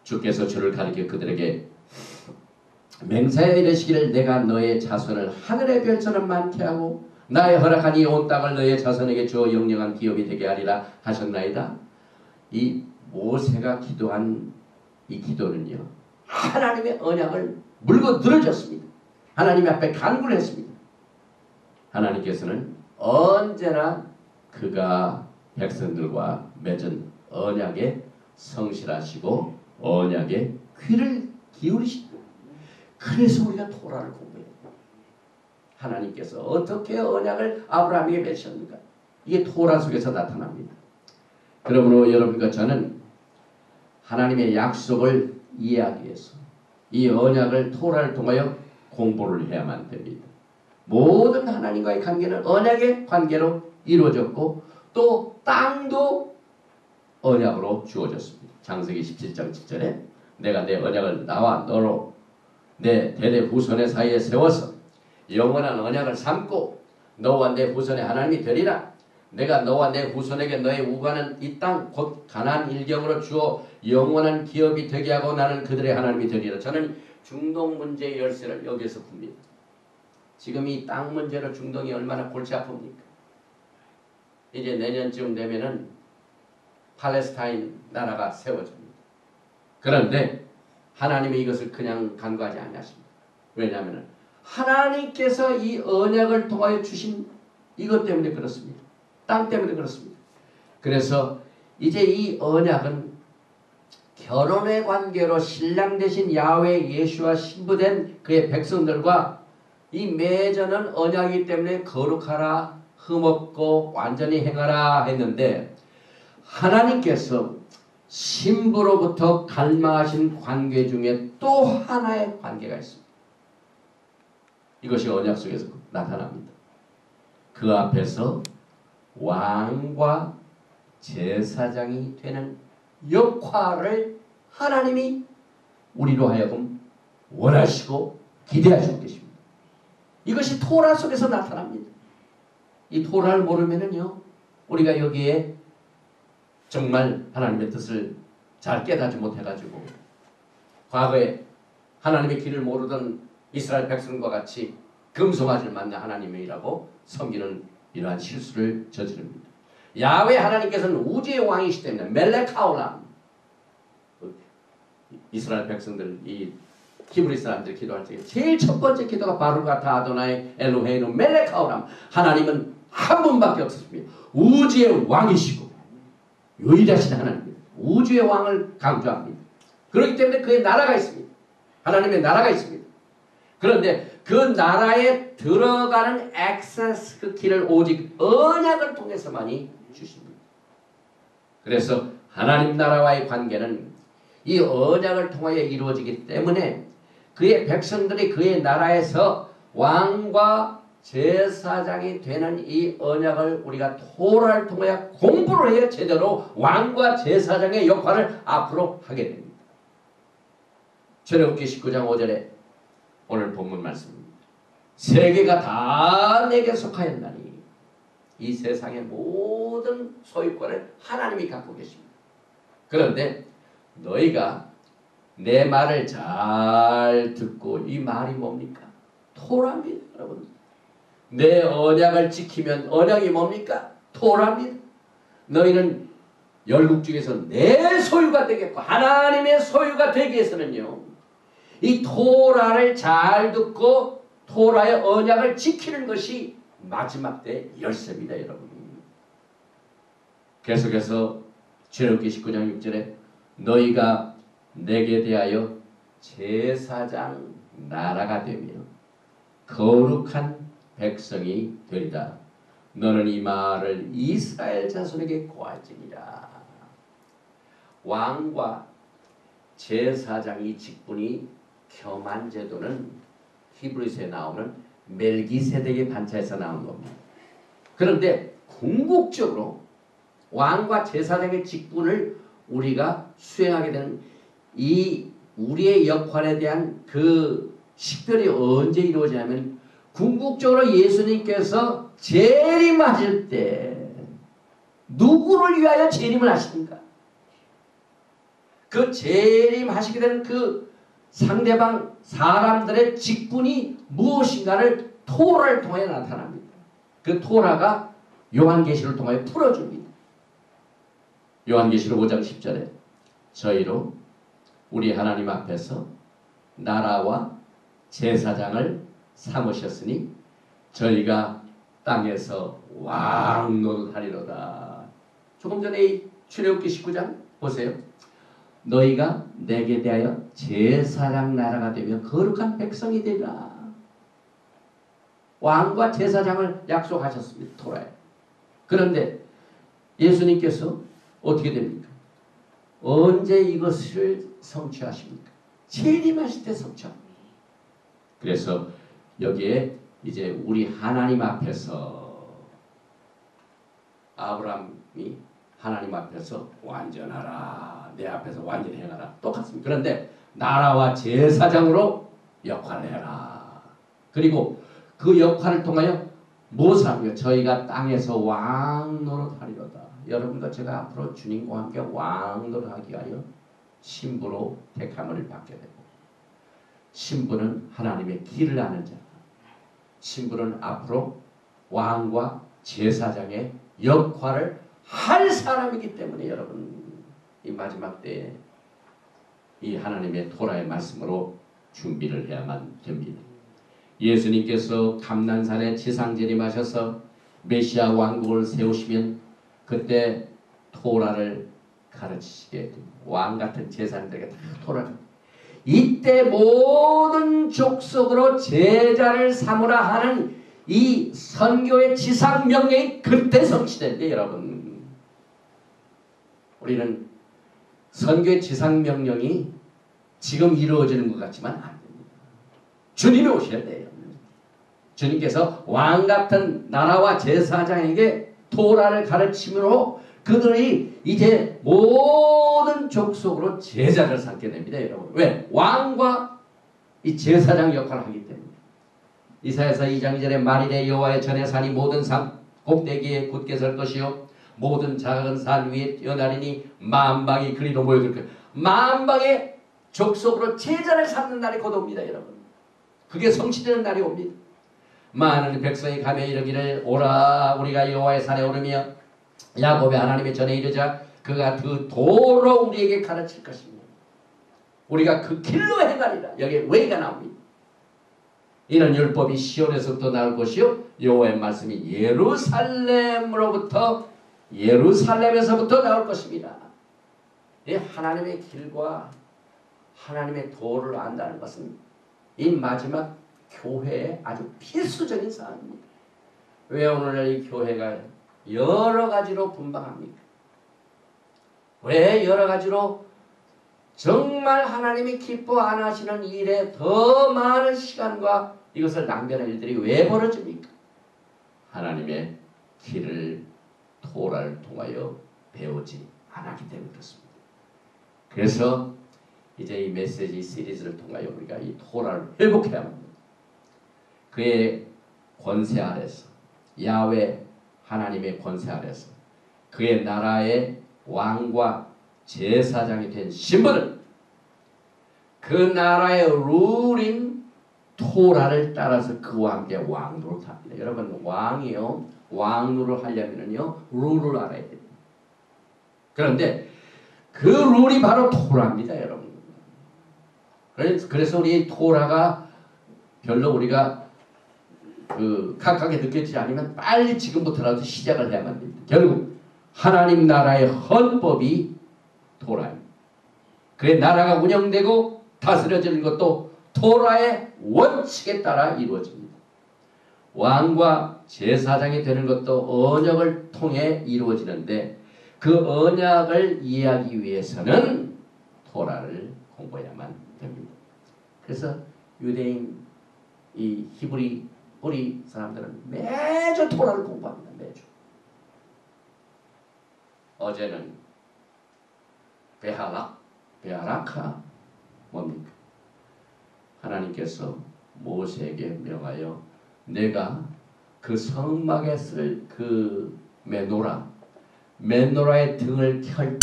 주께서 주를 가리켜 그들에게 맹세하여 이르시기를 내가 너의 자손을 하늘의 별처럼 많게 하고 나의 허락하니 온 땅을 너의 자손에게 주어 영영한 기업이 되게 하리라 하셨나이다. 이 모세가 기도한 이 기도는요, 하나님의 언약을 물고 늘어졌습니다. 하나님 앞에 간구를 했습니다. 하나님께서는 언제나 그가 백성들과 맺은 언약에 성실하시고 언약에 귀를 기울이십니다. 그래서 우리가 토라를 공부해야 돼요. 하나님께서 어떻게 언약을 아브라함에게 맺으셨는가? 이게 토라 속에서 나타납니다. 그러므로 여러분과 저는 하나님의 약속을 이해하기 위해서 이 언약을 토라를 통하여 공부를 해야만 됩니다. 모든 하나님과의 관계는 언약의 관계로 이루어졌고 또 땅도 언약으로 주어졌습니다. 창세기 17장 7절에 내가 내 언약을 나와 너로 내 대대 후손의 사이에 세워서 영원한 언약을 삼고 너와 내 후손의 하나님이 되리라. 내가 너와 내 후손에게 너의 우가는 이 땅 곧 가나안 일경으로 주어 영원한 기업이 되게 하고 나는 그들의 하나님이 되리라. 저는 중동 문제의 열쇠를 여기에서 풉니다. 지금 이 땅 문제로 중동이 얼마나 골치 아픕니까? 이제 내년쯤 되면은 팔레스타인 나라가 세워집니다. 그런데 하나님이 이것을 그냥 간과하지 않으십니다. 왜냐하면 하나님께서 이 언약을 통하여 주신 이것 때문에 그렇습니다. 땅 때문에 그렇습니다. 그래서 이제 이 언약은 결혼의 관계로 신랑 되신 야훼 예수와 신부된 그의 백성들과 이 맺어는 언약이기 때문에 거룩하라, 흠없고 완전히 행하라 했는데 하나님께서 신부로부터 갈망하신 관계 중에 또 하나의 관계가 있습니다. 이것이 언약 속에서 나타납니다. 그 앞에서 왕과 제사장이 되는 역할을 하나님이 우리로 하여금 원하시고 기대하시고 계십니다. 이것이 토라 속에서 나타납니다. 이 토라를 모르면은요, 우리가 여기에 정말 하나님의 뜻을 잘 깨닫지 못해가지고 과거에 하나님의 길을 모르던 이스라엘 백성과 같이 금송아지를 만나 하나님이라고 섬기는 이러한 실수를 저지릅니다. 야훼 하나님께서는 우주의 왕이시기 때문에 멜렉하올람, 이스라엘 백성들, 이 히브리 사람들이 기도할 때 제일 첫 번째 기도가 바루가타 아도나이 엘로헤이노 멜렉하올람, 하나님은 한 분밖에 없습니다. 우주의 왕이시고 유일하신 하나님입니다. 우주의 왕을 강조합니다. 그렇기 때문에 그의 나라가 있습니다. 하나님의 나라가 있습니다. 그런데 그 나라에 들어가는 액세스 그 길을 오직 언약을 통해서만이 주십니다. 그래서 하나님 나라와의 관계는 이 언약을 통하여 이루어지기 때문에 그의 백성들이 그의 나라에서 왕과 제사장이 되는 이 언약을 우리가 토라를 통하여 공부를 해야 제대로 왕과 제사장의 역할을 앞으로 하게 됩니다. 출애굽기 19장 5절에 오늘 본문 말씀입니다. 세계가 다 내게 속하였나니 이 세상의 모든 소유권을 하나님이 갖고 계십니다. 그런데 너희가 내 말을 잘 듣고, 이 말이 뭡니까? 토라입니다, 여러분. 내 언약을 지키면 언약이 뭡니까? 토라입니다. 너희는 열국 중에서 내 소유가 되겠고 하나님의 소유가 되기 위해서는요, 이 토라를 잘 듣고 토라의 언약을 지키는 것이 마지막 때 열쇠입니다, 여러분. 계속해서 출애굽기 19장 6절에 너희가 내게 대하여 제사장 나라가 되며 거룩한 백성이 되리라. 너는 이 말을 이스라엘 자손에게 고할지니라. 왕과 제사장이 직분이 겸한 제도는 히브리서에 나오는 멜기세덱의 반차에서 나온 겁니다. 그런데 궁극적으로 왕과 제사장의 직분을 우리가 수행하게 되는 이 우리의 역할에 대한 그 식별이 언제 이루어지냐면 궁극적으로 예수님께서 재림하실 때 누구를 위하여 재림을 하십니까? 그 재림하시게 되는 그 상대방 사람들의 직분이 무엇인가를 토라를 통해 나타납니다. 그 토라가 요한계시를 통해 풀어줍니다. 요한계시록 5장 10절에 저희로 우리 하나님 앞에서 나라와 제사장을 삼으셨으니 저희가 땅에서 왕 노릇하리로다. 조금 전에 이 출애굽기 19장 보세요. 너희가 내게 대하여 제사장 나라가 되며 거룩한 백성이 되리라. 왕과 제사장을 약속하셨습니다. 토라에. 그런데 예수님께서 어떻게 됩니까? 언제 이것을 성취하십니까? 재림하실 때 성취합니다. 그래서 여기에 이제 우리 하나님 앞에서 아브라함이 하나님 앞에서 완전하라. 내 앞에서 완전히 행하라. 똑같습니다. 그런데 나라와 제사장으로 역할을 해라. 그리고 그 역할을 통하여 무엇을 하며 저희가 땅에서 왕 노릇하리로다. 여러분과 제가 앞으로 주님과 함께 왕 노릇하기 위하여 신부로 택함을 받게 되고 신부는 하나님의 길을 아는 자. 신부는 앞으로 왕과 제사장의 역할을 할 사람이기 때문에 여러분 이 마지막 때에 이 하나님의 토라의 말씀으로 준비를 해야만 됩니다. 예수님께서 감난산에 지상재림하셔서 메시아 왕국을 세우시면 그때 토라를 가르치시게 됩니다. 왕같은 제사장들에게 다 토라를 이때 모든 족속으로 제자를 삼으라 하는 이 선교의 지상명령이 그때 성취된대. 여러분 우리는 선교의 지상명령이 지금 이루어지는 것 같지만 안 됩니다. 주님이 오셔야 돼요. 주님께서 왕같은 나라와 제사장에게 토라를 가르침으로 그들이 이제 모든 족속으로 제자를 삼게 됩니다. 여러분. 왜? 왕과 이 제사장 역할을 하기 때문에. 이사야서 2장 2절에 만일에 여호와의 전에 산이 모든 산 꼭대기에 굳게 설 것이요 모든 작은 산 위에 뛰어나리니 만방이 그리로 모여들 거예요. 만방의 족속으로 제자를 삼는 날이 곧 옵니다. 여러분. 그게 성취되는 날이 옵니다. 많은 백성이 가며 이르기를 오라 우리가 여호와의 산에 오르며 야곱의 하나님의 전에 이르자 그가 그 도로 우리에게 가르칠 것입니다. 우리가 그 길로 행하리라. 여기에 왜가 나옵니다. 이는 율법이 시온에서부터 나올 것이요 여호와의 말씀이 예루살렘에서부터 나올 것입니다. 이 하나님의 길과 하나님의 도를 안다는 것은 이 마지막 교회의 아주 필수적인 사항입니다. 왜 오늘날 이 교회가 여러 가지로 분방합니까? 왜 여러 가지로 정말 하나님이 기뻐 안 하시는 일에 더 많은 시간과 이것을 낭비하는 일들이 왜 벌어집니까? 하나님의 길을 토라를 통하여 배우지 않았기 때문에 그렇습니다. 그래서 이제 이 메시지 시리즈를 통하여 우리가 이 토라를 회복해야 합니다. 그의 권세 아래서 야훼 하나님의 권세 아래서 그의 나라의 왕과 제사장이 된 신분은 그 나라의 룰인 토라를 따라서 그와 함께 왕노릇 합니다. 여러분 왕이요 왕노릇 하려면요 룰을 알아야 됩니다. 그런데 그 룰이 바로 토라입니다. 여러분. 그래서 우리 토라가 별로 우리가 각하게 느껴지지 않으면 빨리 지금부터라도 시작을 해야만 됩니다. 결국 하나님 나라의 헌법이 토라입니다. 그의 나라가 운영되고 다스려지는 것도 토라의 원칙에 따라 이루어집니다. 왕과 제사장이 되는 것도 언약을 통해 이루어지는데 그 언약을 이해하기 위해서는 토라를 공부해야만 됩니다. 그래서 유대인 이 히브리 우리 사람들은 매주 토라를 공부합니다. 매주. 어제는 베하라카 뭡니까? 하나님께서 모세에게 명하여 내가 그 성막에 쓸 그 메노라의 등을 켤